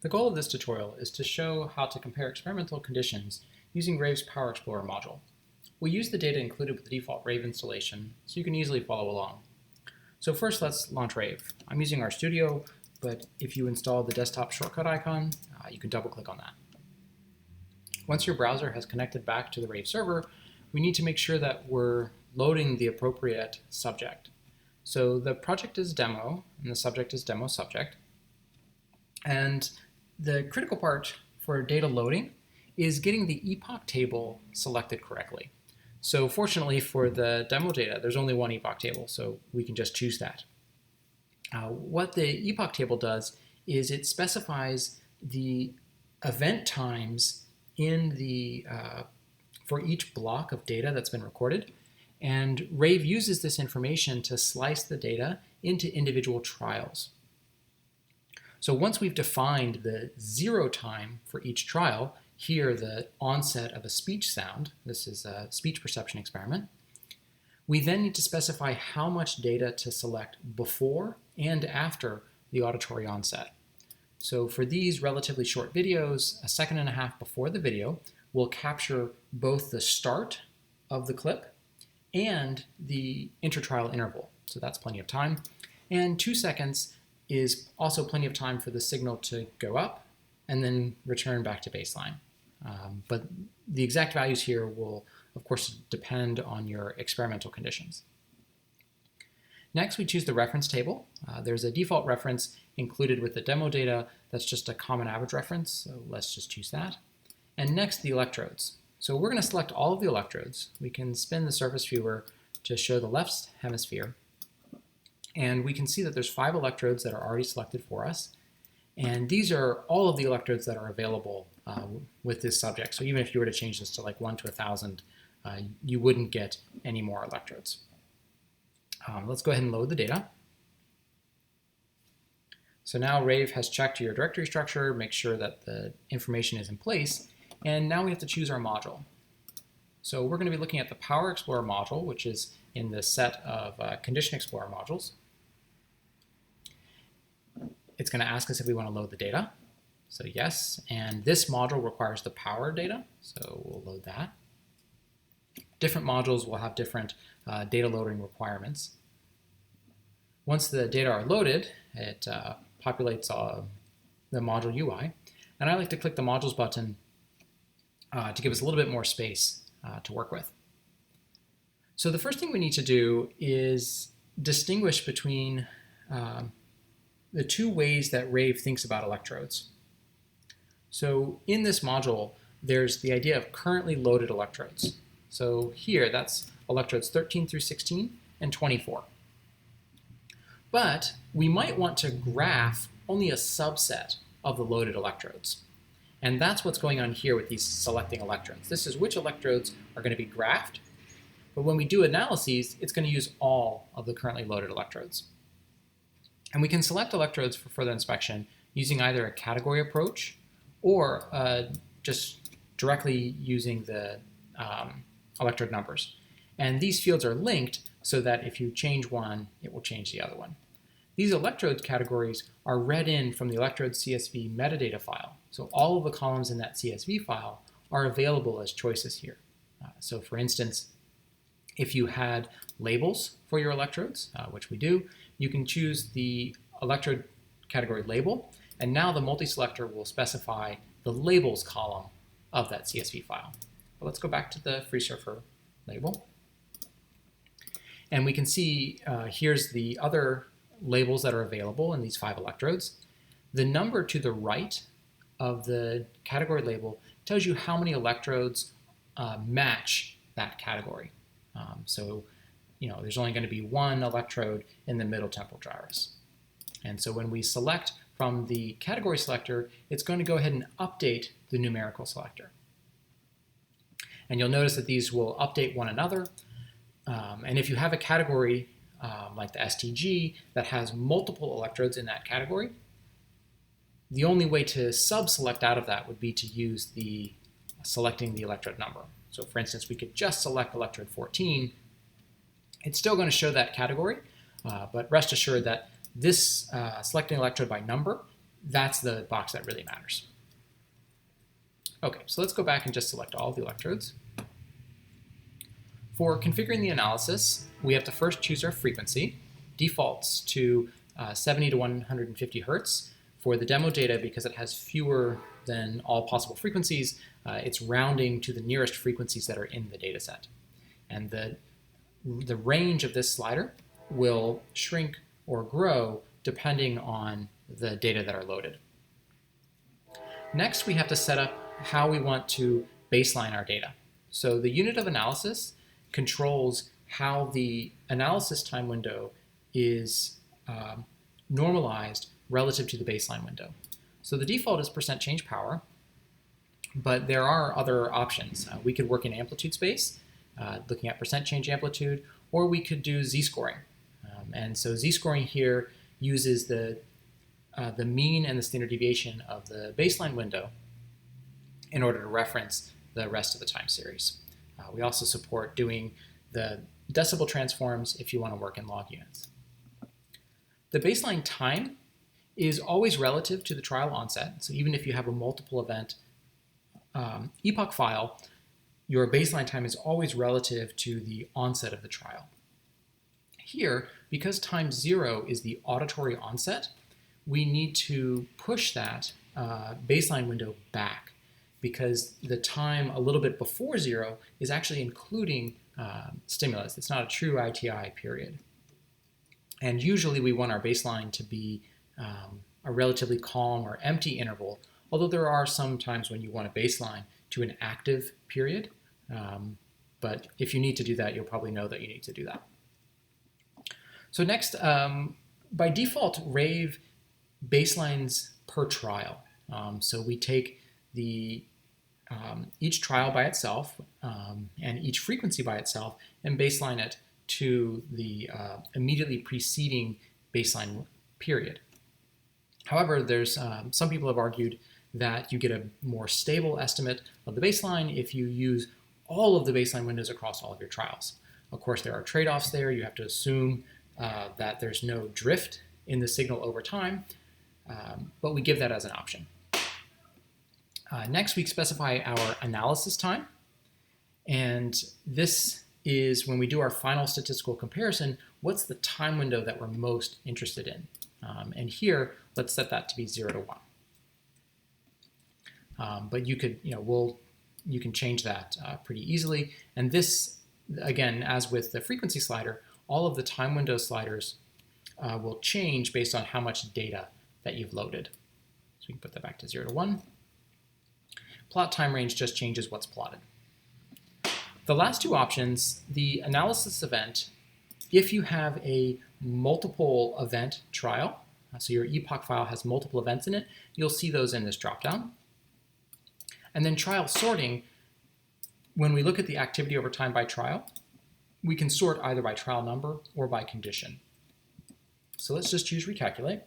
The goal of this tutorial is to show how to compare experimental conditions using RAVE's Power Explorer module. We use the data included with the default RAVE installation so you can easily follow along. So first let's launch RAVE. I'm using RStudio, but if you install the desktop shortcut icon, you can double click on that. Once your browser has connected back to the RAVE server, we need to make sure that we're loading the appropriate subject. So the project is demo, and the subject is demo subject. And the critical part for data loading is getting the epoch table selected correctly. So fortunately for the demo data, there's only one epoch table, so we can just choose that. What the epoch table does is it specifies the event times in the for each block of data that's been recorded, and RAVE uses this information to slice the data into individual trials. So once we've defined the 0 time for each trial, here the onset of a speech sound, this is a speech perception experiment, we then need to specify how much data to select before and after the auditory onset. So for these relatively short videos, 1.5 seconds before the video will capture both the start of the clip and the intertrial interval. So that's plenty of time. And 2 seconds is also plenty of time for the signal to go up and then return back to baseline. But the exact values here will, of course, depend on your experimental conditions. Next, we choose the reference table. There's a default reference included with the demo data that's just a common average reference, so let's just choose that. And next, the electrodes. So we're going to select all of the electrodes. We can spin the surface viewer to show the left hemisphere. And we can see that there's 5 electrodes that are already selected for us. And these are all of the electrodes that are available with this subject. So even if you were to change this to like 1 to 1,000, you wouldn't get any more electrodes. Let's go ahead and load the data. So now RAVE has checked your directory structure, make sure that the information is in place, and now we have to choose our module. So we're going to be looking at the Power Explorer module, which is in the set of Condition Explorer modules. It's going to ask us if we want to load the data. So yes, and this module requires the power data, so we'll load that. Different modules will have different data loading requirements. Once the data are loaded, it populates the module UI, and I like to click the Modules button to give us a little bit more space to work with. So the first thing we need to do is distinguish between the 2 ways that RAVE thinks about electrodes. So in this module, there's the idea of currently loaded electrodes. So here, that's electrodes 13 through 16 and 24. But we might want to graph only a subset of the loaded electrodes. And that's what's going on here with these selecting electrodes. This is which electrodes are going to be graphed. But when we do analyses, it's going to use all of the currently loaded electrodes. And we can select electrodes for further inspection using either a category approach or just directly using the electrode numbers. And these fields are linked so that if you change one, it will change the other one. These electrode categories are read in from the electrode CSV metadata file. So all of the columns in that CSV file are available as choices here. So for instance, if you had labels for your electrodes, which we do, you can choose the electrode category label, and now the multi-selector will specify the labels column of that CSV file. But let's go back to the FreeSurfer label. And we can see here's the other labels that are available in these 5 electrodes. The number to the right of the category label tells you how many electrodes match that category. So there's only going to be 1 electrode in the middle temporal gyrus. And so when we select from the category selector, it's going to go ahead and update the numerical selector. And you'll notice that these will update one another. And if you have a category like the STG that has multiple electrodes in that category, the only way to sub-select out of that would be to use the selecting the electrode number. So for instance, we could just select electrode 14. It's still going to show that category, but rest assured that this selecting electrode by number that's the box that really matters. Okay, so let's go back and just select all of the electrodes. For configuring the analysis, we have to first choose our frequency. Defaults to 70 to 150 hertz. For the demo data, because it has fewer than all possible frequencies, it's rounding to the nearest frequencies that are in the data set. And the range of this slider will shrink or grow depending on the data that are loaded. Next, we have to set up how we want to baseline our data. So the unit of analysis controls how the analysis time window is normalized relative to the baseline window. So the default is % change power, but there are other options. We could work in amplitude space, looking at % change amplitude, or we could do z-scoring. And so z-scoring here uses the mean and the standard deviation of the baseline window in order to reference the rest of the time series. We also support doing the decibel transforms if you want to work in log units. The baseline time is always relative to the trial onset. So even if you have a multiple event epoch file, your baseline time is always relative to the onset of the trial. Here, because time 0 is the auditory onset, we need to push that baseline window back, because the time a little bit before 0 is actually including stimulus. It's not a true ITI period. And usually we want our baseline to be a relatively calm or empty interval, although there are some times when you want a baseline to an active period. But if you need to do that, you'll probably know that you need to do that. So next, by default, RAVE baselines per trial. So we take each trial by itself and each frequency by itself and baseline it to the immediately preceding baseline period. However, there's some people have argued that you get a more stable estimate of the baseline if you use all of the baseline windows across all of your trials. Of course, there are trade-offs there. You have to assume that there's no drift in the signal over time, but we give that as an option. Next, we specify our analysis time, and this is when we do our final statistical comparison, what's the time window that we're most interested in? And here, let's set that to be 0 to 1. But you could, you can change that pretty easily. And this, again, as with the frequency slider, all of the time window sliders will change based on how much data that you've loaded. So we can put that back to 0 to 1. Plot time range just changes what's plotted. The last two options, the analysis event, if you have a multiple event trial, so your epoch file has multiple events in it, you'll see those in this dropdown. And then trial sorting, when we look at the activity over time by trial, we can sort either by trial number or by condition. So let's just choose recalculate.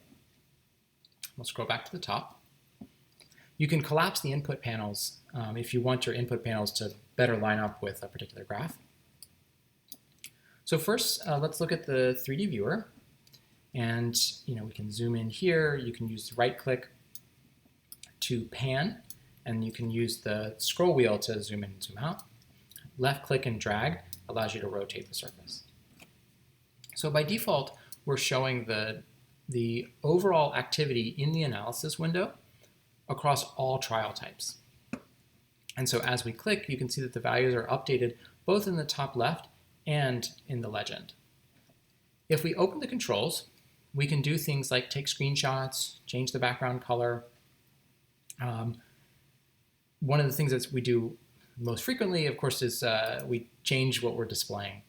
We'll scroll back to the top. You can collapse the input panels if you want your input panels to better line up with a particular graph. So first, let's look at the 3D viewer. And we can zoom in here. You can use the right click to pan, and you can use the scroll wheel to zoom in and zoom out. Left click and drag allows you to rotate the surface. So by default, we're showing the overall activity in the analysis window across all trial types. And so as we click, you can see that the values are updated both in the top left and in the legend. If we open the controls, we can do things like take screenshots, change the background color. One of the things that we do most frequently, of course, is we change what we're displaying.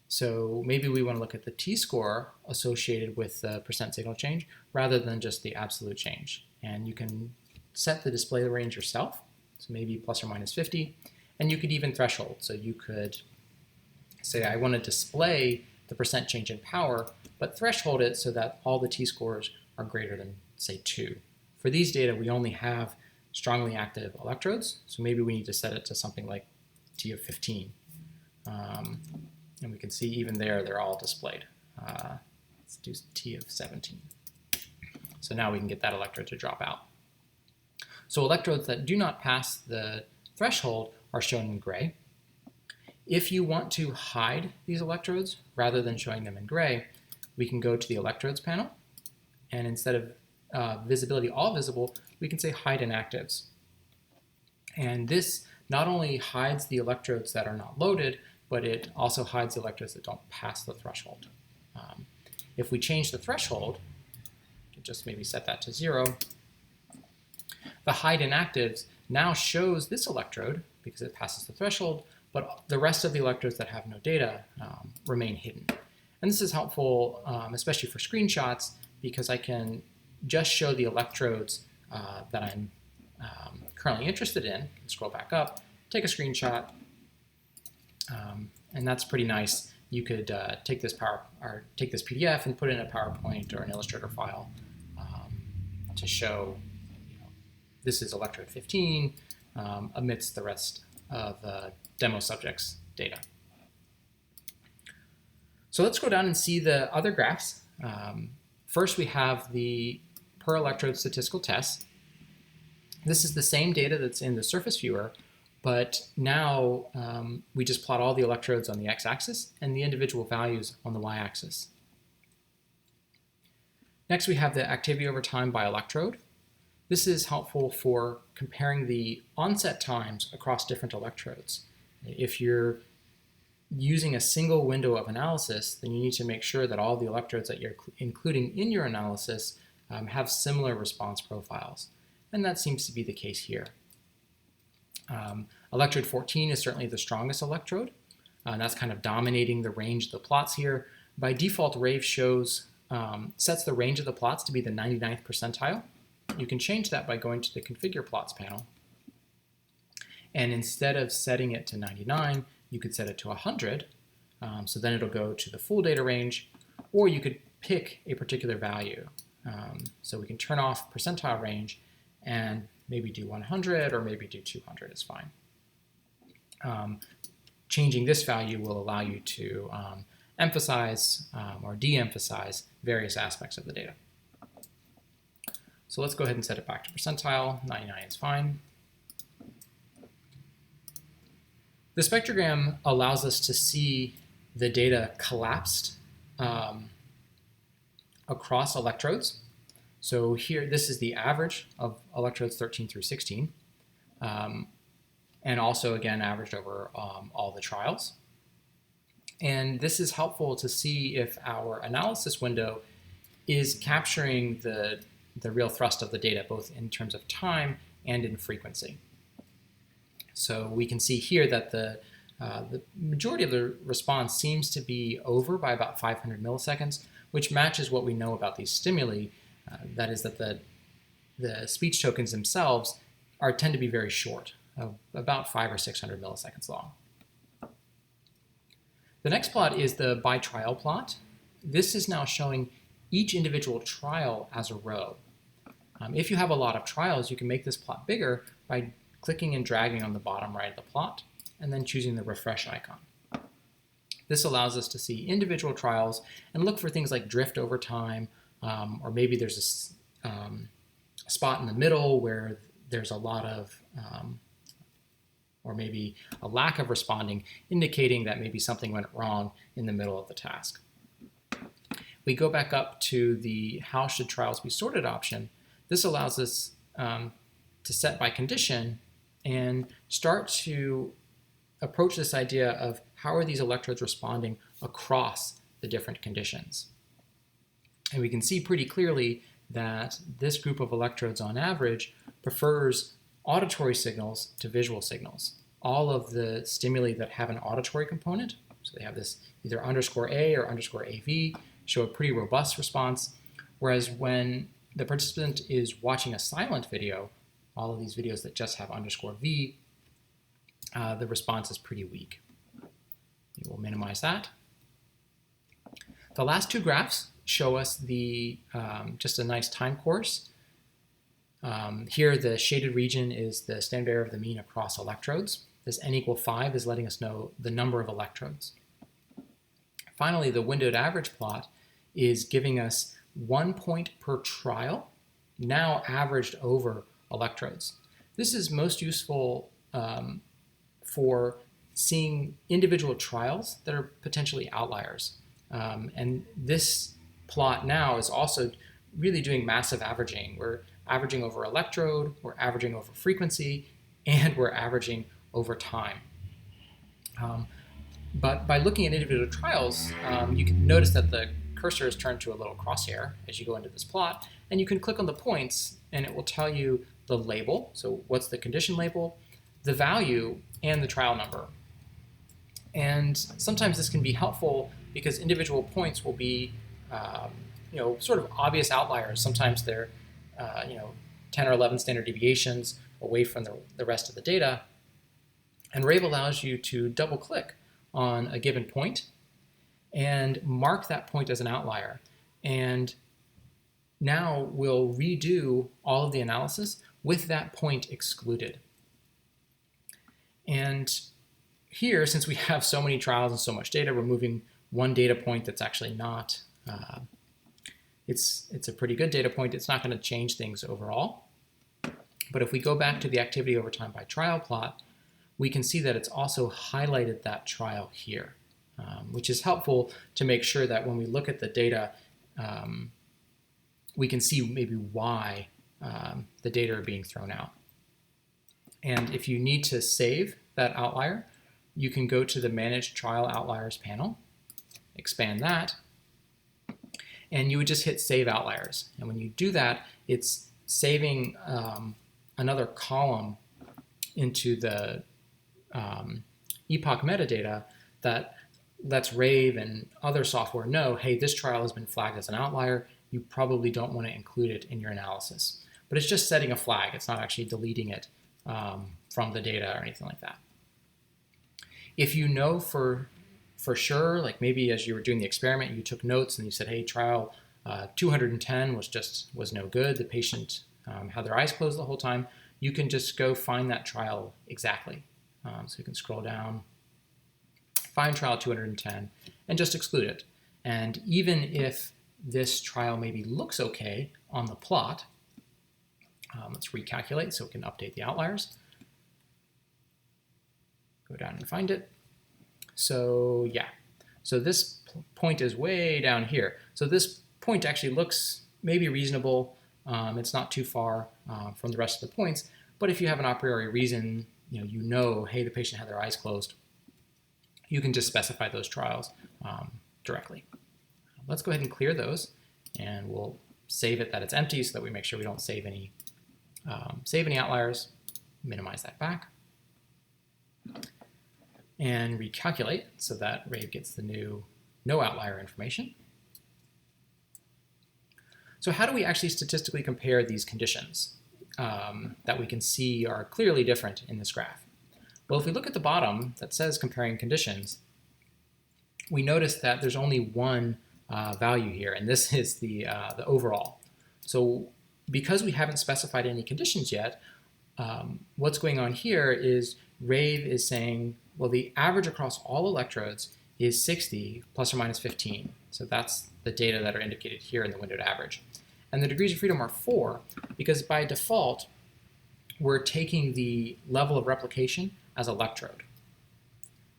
So maybe we want to look at the t-score associated with the % signal change rather than just the absolute change. And you can set the display range yourself, so maybe plus or minus 50, and you could even threshold. So you could say, I want to display the % change in power, but threshold it so that all the t-scores are greater than, say, 2. For these data, we only have strongly active electrodes, so maybe we need to set it to something like T of 15. And we can see even there, they're all displayed. Let's do T of 17. So now we can get that electrode to drop out. So electrodes that do not pass the threshold are shown in gray. If you want to hide these electrodes rather than showing them in gray, we can go to the electrodes panel, and instead of visibility all visible, we can say hide inactives. And this not only hides the electrodes that are not loaded, but it also hides the electrodes that don't pass the threshold. If we change the threshold, just maybe set that to 0, the hide inactives now shows this electrode because it passes the threshold, but the rest of the electrodes that have no data remain hidden. And this is helpful, especially for screenshots, because I can just show the electrodes that I'm currently interested in. Scroll back up, take a screenshot, and that's pretty nice. You could take this PDF and put it in a PowerPoint or an Illustrator file to show, this is electrode 15 amidst the rest of the demo subject's data. So let's go down and see the other graphs. First, we have the per electrode statistical tests. This is the same data that's in the surface viewer, but now we just plot all the electrodes on the x-axis and the individual values on the y-axis. Next, we have the activity over time by electrode. This is helpful for comparing the onset times across different electrodes. If you're using a single window of analysis, then you need to make sure that all the electrodes that you're including in your analysis have similar response profiles. And that seems to be the case here. Electrode 14 is certainly the strongest electrode. That's kind of dominating the range of the plots here. By default, RAVE sets the range of the plots to be the 99th percentile. You can change that by going to the Configure Plots panel. And instead of setting it to 99, you could set it to 100. So then it'll go to the full data range, or you could pick a particular value. So we can turn off percentile range and maybe do 100 or maybe do 200 is fine. Changing this value will allow you to emphasize or de-emphasize various aspects of the data. So let's go ahead and set it back to percentile. 99 is fine. The spectrogram allows us to see the data collapsed across electrodes. So here, this is the average of electrodes 13 through 16, and also, again, averaged over all the trials. And this is helpful to see if our analysis window is capturing the real thrust of the data, both in terms of time and in frequency. So we can see here that the majority of the response seems to be over by about 500 milliseconds, which matches what we know about these stimuli. That is that the speech tokens themselves tend to be very short, about 500 or 600 milliseconds long. The next plot is the by trial plot. This is now showing each individual trial as a row. If you have a lot of trials, you can make this plot bigger by clicking and dragging on the bottom right of the plot and then choosing the refresh icon. This allows us to see individual trials and look for things like drift over time, or maybe there's a spot in the middle where there's a lot of, or maybe a lack of responding, indicating that maybe something went wrong in the middle of the task. We go back up to the how should trials be sorted option. This allows us to set by condition and start to approach this idea of how are these electrodes responding across the different conditions. And we can see pretty clearly that this group of electrodes on average prefers auditory signals to visual signals. All of the stimuli that have an auditory component, so they have this either _A or _AV, show a pretty robust response, whereas when the participant is watching a silent video, all of these videos that just have _V, the response is pretty weak. We'll minimize that. The last two graphs show us just a nice time course. Here, the shaded region is the standard error of the mean across electrodes. This n = 5 is letting us know the number of electrodes. Finally, the windowed average plot is giving us 1 point per trial, now averaged over electrodes. This is most useful for seeing individual trials that are potentially outliers. And this plot now is also really doing massive averaging. We're averaging over electrode, we're averaging over frequency, and we're averaging over time. But by looking at individual trials, you can notice that the cursor is turned to a little crosshair as you go into this plot, and you can click on the points and it will tell you the label, so what's the condition label, the value, and the trial number. And sometimes this can be helpful because individual points will be sort of obvious outliers. Sometimes they're 10 or 11 standard deviations away from the rest of the data. And RAVE allows you to double click on a given point and mark that point as an outlier. And now we'll redo all of the analysis with that point excluded. And here, since we have so many trials and so much data, we're moving one data point that's actually not, it's a pretty good data point. It's not going to change things overall. But if we go back to the activity over time by trial plot, we can see that it's also highlighted that trial here, which is helpful to make sure that when we look at the data, we can see maybe why the data are being thrown out. And if you need to save that outlier, you can go to the Manage Trial Outliers panel, expand that, and you would just hit Save Outliers. And when you do that, it's saving another column into the epoch metadata that lets RAVE and other software know, hey, this trial has been flagged as an outlier. You probably don't want to include it in your analysis. But it's just setting a flag. It's not actually deleting it from the data or anything like that. If you know for sure, like maybe as you were doing the experiment, you took notes and you said, hey, trial 210 was no good. The patient had their eyes closed the whole time. You can just go find that trial exactly. So you can scroll down, find trial 210, and just exclude it. And even if this trial maybe looks okay on the plot, let's recalculate so we can update the outliers. Go down and find it. So yeah, so this point is way down here. So this point actually looks maybe reasonable. It's not too far from the rest of the points, but if you have an a priori reason, you know, hey, the patient had their eyes closed, you can just specify those trials directly. Let's go ahead and clear those, and we'll save it that it's empty so that we make sure we don't save any outliers. Minimize that back. And recalculate so that RAVE gets the new no outlier information. So how do we actually statistically compare these conditions that we can see are clearly different in this graph? Well, if we look at the bottom that says comparing conditions, we notice that there's only one value here, and this is the overall. So because we haven't specified any conditions yet, what's going on here is RAVE is saying, well, the average across all electrodes is 60 plus or minus 15. So that's the data that are indicated here in the windowed average. And the degrees of freedom are 4 because by default, we're taking the level of replication as electrode.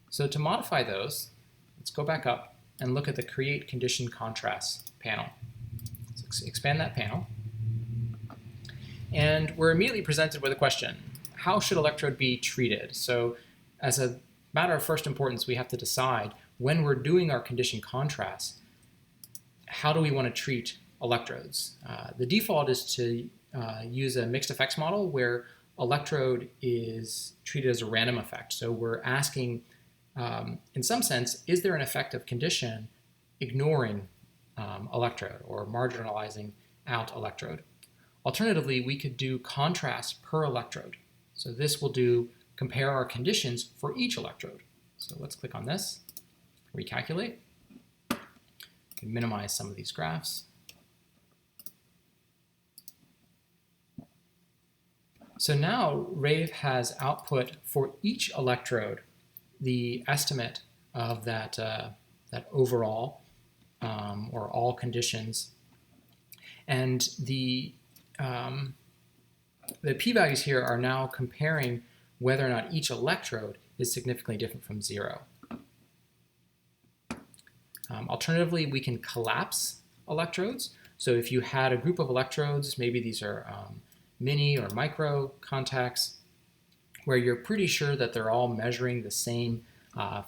So to modify those, let's go back up and look at the Create Condition Contrast panel. Let's expand that panel. And we're immediately presented with a question. How should electrode be treated? So as a matter of first importance, we have to decide when we're doing our condition contrast, how do we want to treat electrodes? The default is to use a mixed effects model where electrode is treated as a random effect. So we're asking, in some sense, is there an effective condition ignoring electrode or marginalizing out electrode? Alternatively, we could do contrast per electrode. So this will compare our conditions for each electrode. So let's click on this, recalculate. We can minimize some of these graphs. So now RAVE has output for each electrode the estimate of that overall or all conditions And the p-values here are now comparing whether or not each electrode is significantly different from 0. Alternatively, we can collapse electrodes. So if you had a group of electrodes, maybe these are mini or micro contacts, where you're pretty sure that they're all measuring the same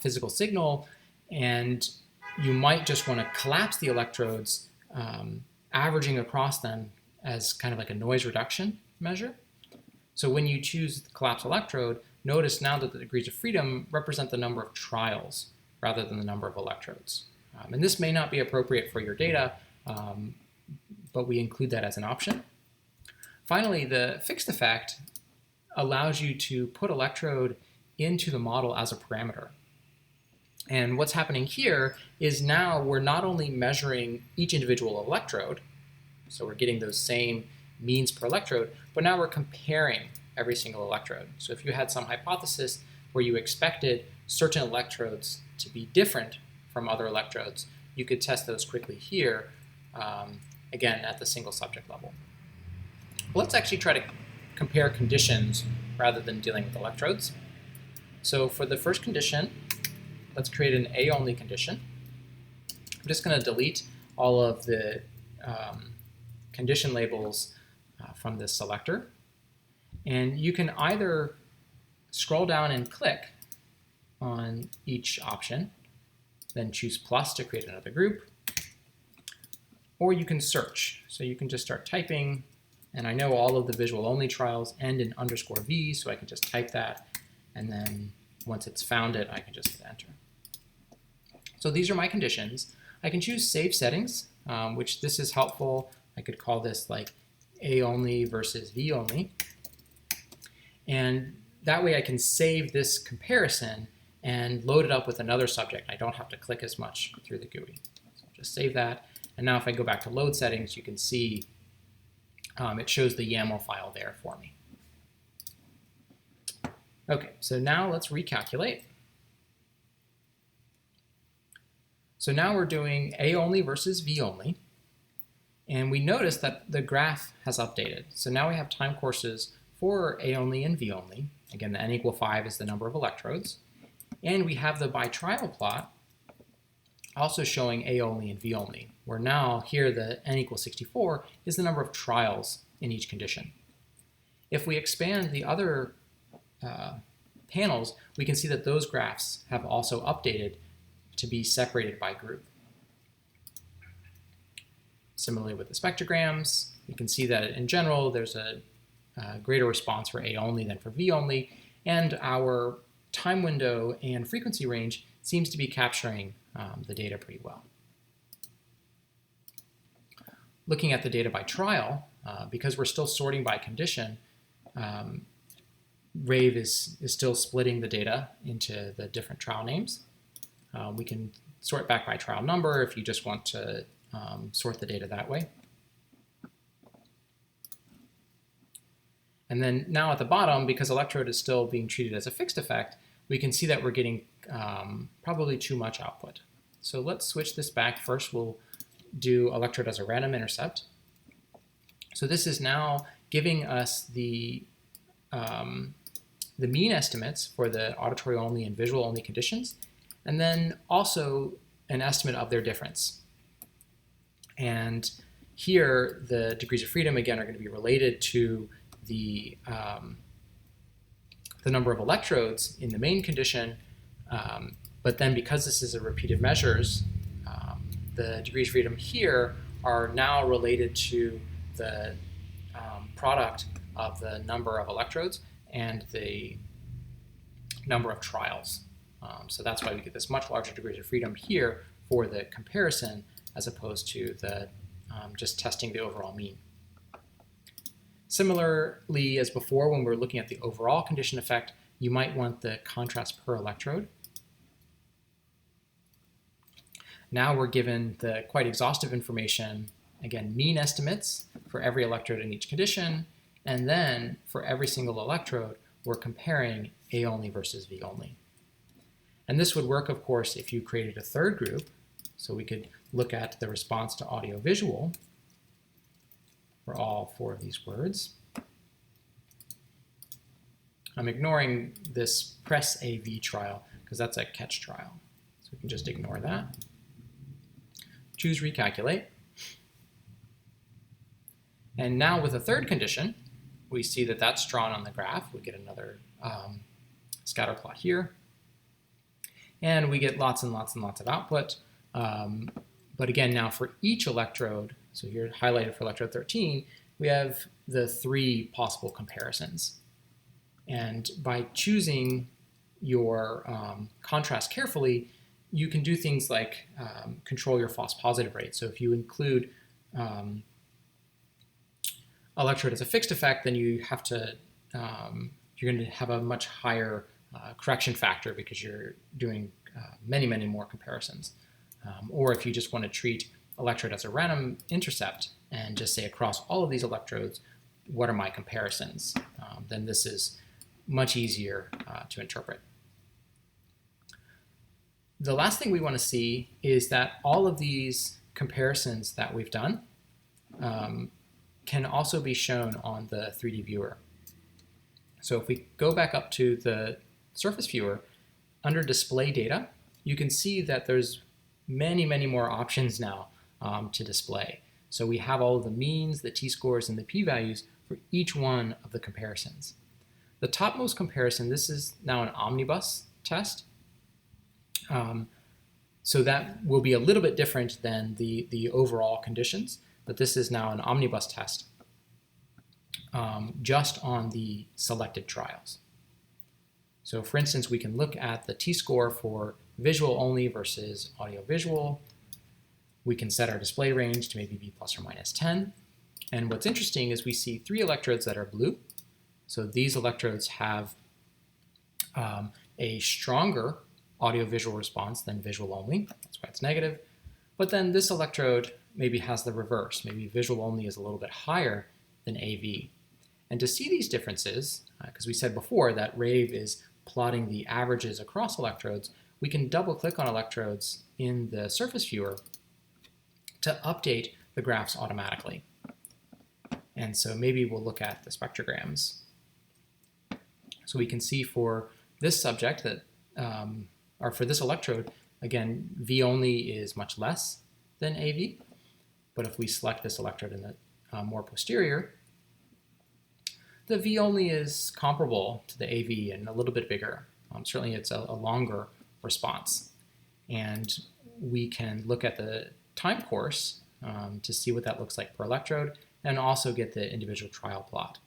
physical signal, and you might just want to collapse the electrodes, averaging across them as kind of like a noise reduction measure. So when you choose the collapsed electrode, notice now that the degrees of freedom represent the number of trials rather than the number of electrodes. And this may not be appropriate for your data, but we include that as an option. Finally, the fixed effect allows you to put electrode into the model as a parameter. And what's happening here is now we're not only measuring each individual electrode, so we're getting those same means per electrode, but now we're comparing every single electrode. So if you had some hypothesis where you expected certain electrodes to be different from other electrodes, you could test those quickly here, again, at the single subject level. Let's actually try to compare conditions rather than dealing with electrodes. So for the first condition, let's create an A-only condition. I'm just going to delete all of the condition labels from this selector. And you can either scroll down and click on each option, then choose plus to create another group, or you can search. So you can just start typing, and I know all of the visual only trials end in _V, so I can just type that, and then once it's found it, I can just hit enter. So these are my conditions. I can choose save settings, which this is helpful. I could call this like A only versus V only. And that way I can save this comparison and load it up with another subject. I don't have to click as much through the GUI. So I'll just save that. And now if I go back to load settings, you can see it shows the YAML file there for me. Okay, so now let's recalculate. So now we're doing A only versus V only. And we notice that the graph has updated. So now we have time courses for A only and V only. Again, the n = 5 is the number of electrodes. And we have the by trial plot also showing A only and V only, where now here the n = 64 is the number of trials in each condition. If we expand the other panels, we can see that those graphs have also updated to be separated by group. Similarly with the spectrograms, you can see that in general there's a greater response for A only than for V only, and our time window and frequency range seems to be capturing the data pretty well. Looking at the data by trial, because we're still sorting by condition, RAVE is still splitting the data into the different trial names. We can sort back by trial number if you just want to sort the data that way. And then now at the bottom, because electrode is still being treated as a fixed effect, we can see that we're getting probably too much output. So let's switch this back. First, we'll do electrode as a random intercept. So this is now giving us the mean estimates for the auditory only and visual only conditions, and then also an estimate of their difference. And here, the degrees of freedom, again, are going to be related to the number of electrodes in the main condition, but then because this is a repeated measures, the degrees of freedom here are now related to the product of the number of electrodes and the number of trials. So that's why we get this much larger degrees of freedom here for the comparison as opposed to the just testing the overall mean. Similarly as before, when we're looking at the overall condition effect, you might want the contrast per electrode. Now we're given the quite exhaustive information, again, mean estimates for every electrode in each condition, and then for every single electrode, we're comparing A only versus V only. And this would work, of course, if you created a third group. So we could look at the response to audio-visual. for all 4 of these words. I'm ignoring this press AV trial because that's a catch trial. So we can just ignore that. Choose recalculate. And now with a third condition, we see that that's drawn on the graph. We get another scatter plot here. And we get lots and lots and lots of output. But again, now for each electrode, so here highlighted for electrode 13, we have the 3 possible comparisons. And by choosing your contrast carefully, you can do things like control your false positive rate. So if you include electrode as a fixed effect, then you have to, you're going to have a much higher correction factor because you're doing many, many more comparisons. Or if you just want to treat electrode as a random intercept and just say across all of these electrodes, what are my comparisons? Then this is much easier to interpret. The last thing we want to see is that all of these comparisons that we've done can also be shown on the 3D viewer. So if we go back up to the surface viewer, under display data, you can see that there's many, many more options now to display. So we have all of the means, the t-scores, and the p-values for each one of the comparisons. The topmost comparison, this is now an omnibus test. So that will be a little bit different than the overall conditions, but this is now an omnibus test just on the selected trials. So for instance, we can look at the t-score for visual only versus audio-visual. We can set our display range to maybe be plus or minus 10. And what's interesting is we see 3 electrodes that are blue. So these electrodes have a stronger audio-visual response than visual only. That's why it's negative. But then this electrode maybe has the reverse. Maybe visual only is a little bit higher than AV. And to see these differences, because we said before that RAVE is plotting the averages across electrodes, we can double-click on electrodes in the surface viewer to update the graphs automatically. And so maybe we'll look at the spectrograms. So we can see for this subject that, or for this electrode, again, V only is much less than AV. But if we select this electrode in the more posterior, the V only is comparable to the AV and a little bit bigger. Certainly it's a longer response. And we can look at the time course to see what that looks like per electrode and also get the individual trial plot.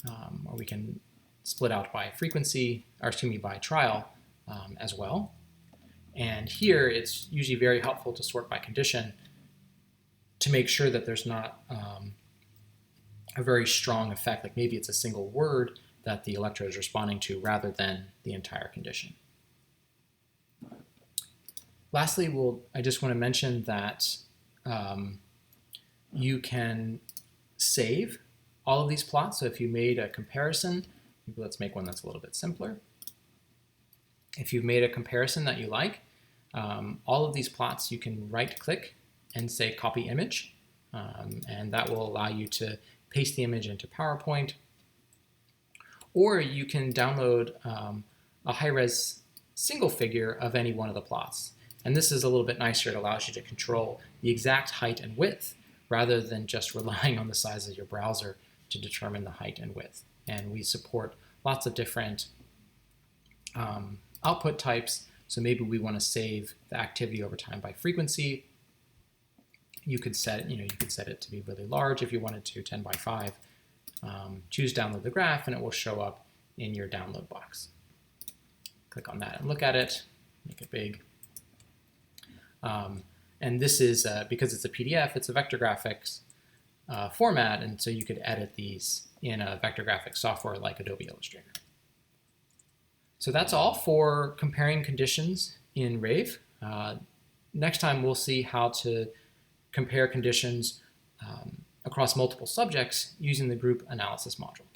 Or we can split out by frequency, or excuse me, by trial as well. And here it's usually very helpful to sort by condition to make sure that there's not a very strong effect, like maybe it's a single word that the electrode is responding to rather than the entire condition. Lastly, I just want to mention that you can save all of these plots. So if you made a comparison, maybe let's make one that's a little bit simpler. If you've made a comparison that you like, all of these plots you can right-click and say copy image, and that will allow you to paste the image into PowerPoint. Or you can download a high-res single figure of any one of the plots. And this is a little bit nicer. It allows you to control the exact height and width rather than just relying on the size of your browser to determine the height and width. And we support lots of different output types. So maybe we want to save the activity over time by frequency. You could set, you could set it to be really large if you wanted to, 10 by 5. Choose download the graph, and it will show up in your download box. Click on that and look at it, make it big. And this is, because it's a PDF, it's a vector graphics format, and so you could edit these in a vector graphics software like Adobe Illustrator. So that's all for comparing conditions in RAVE. Next time we'll see how to compare conditions across multiple subjects using the group analysis module.